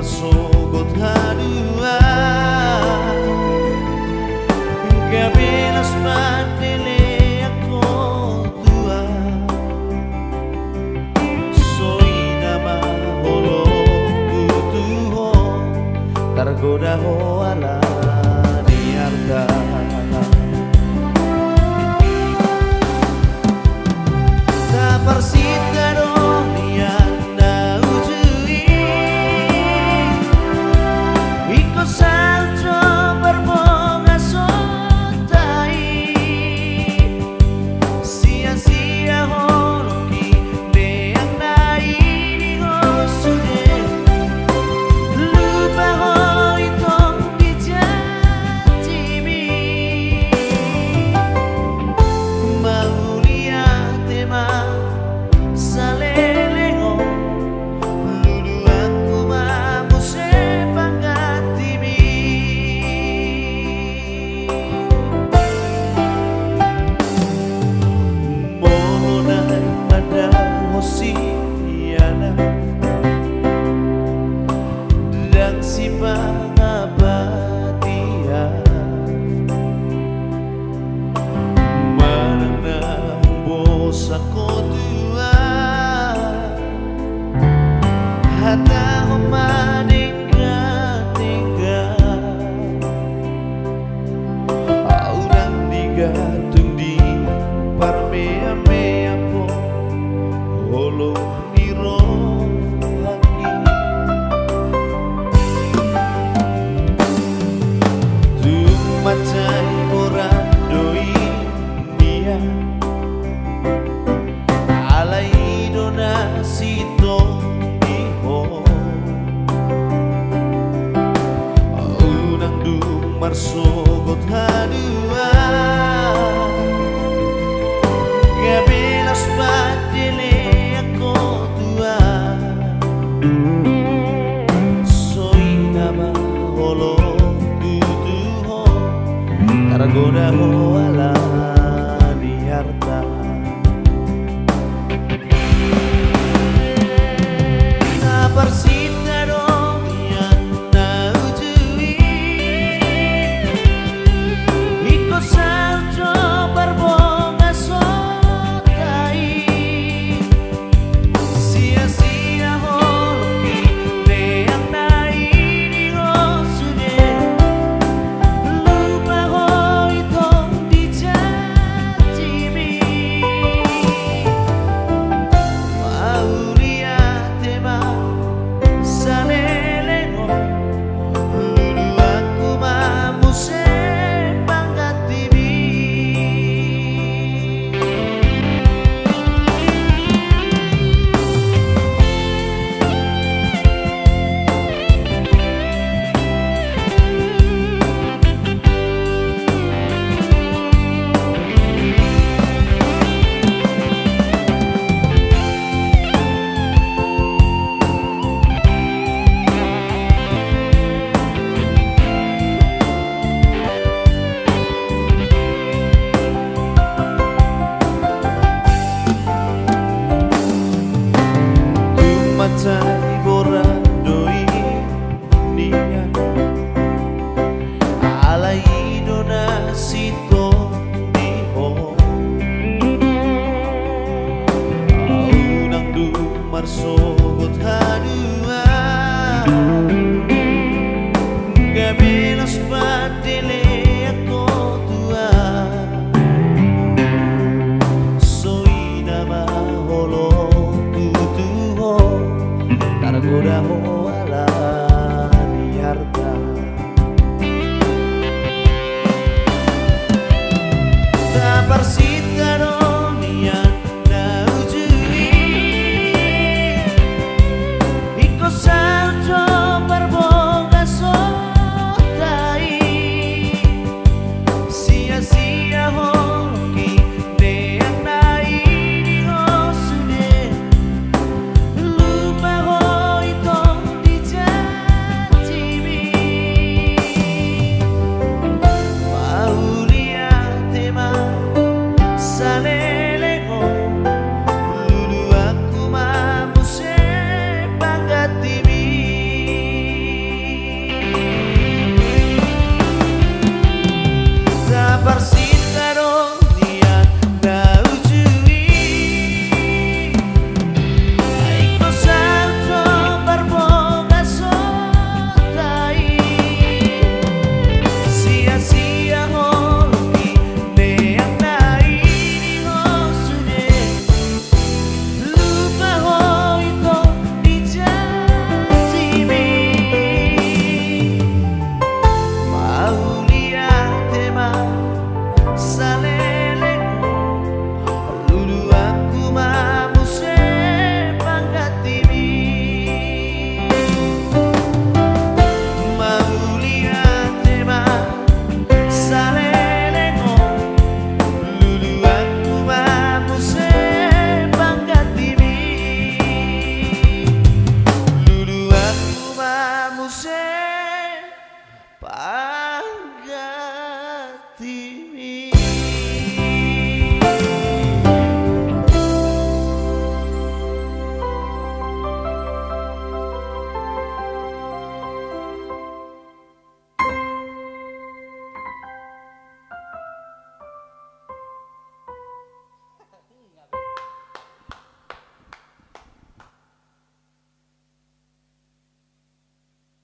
marsogot hadua gabelas padele ako tua soy nama holo butuho tergoda ho ala niarda ta persita dunia na ujui iko salto berbonga sotai sia-sia holoki leang nai di gosude lupa hoi tong di jatimi maulia tema salelego lulu aku mamu sepanggatimi mohonai pada hosiana dan si pangabatia manang bosa ko tua hata humadingga-tingga aurang digatung di parmea-mea po holo niro lagi tumacay orang doi dia alay donasito iho unang dumarsogot hadua gabelas padele ako tua soy nama holo tutuho tergoda ho ala di harta na persita dunia na ujui iko salto berbonga sotai sia-sia holoki leang nai di gosude lupa hoi tong di jatimi maulia tema salelego lulu aku mamu sepanggatimi tumacay borang doi dia alay donasito iho unang dumarsogot hadua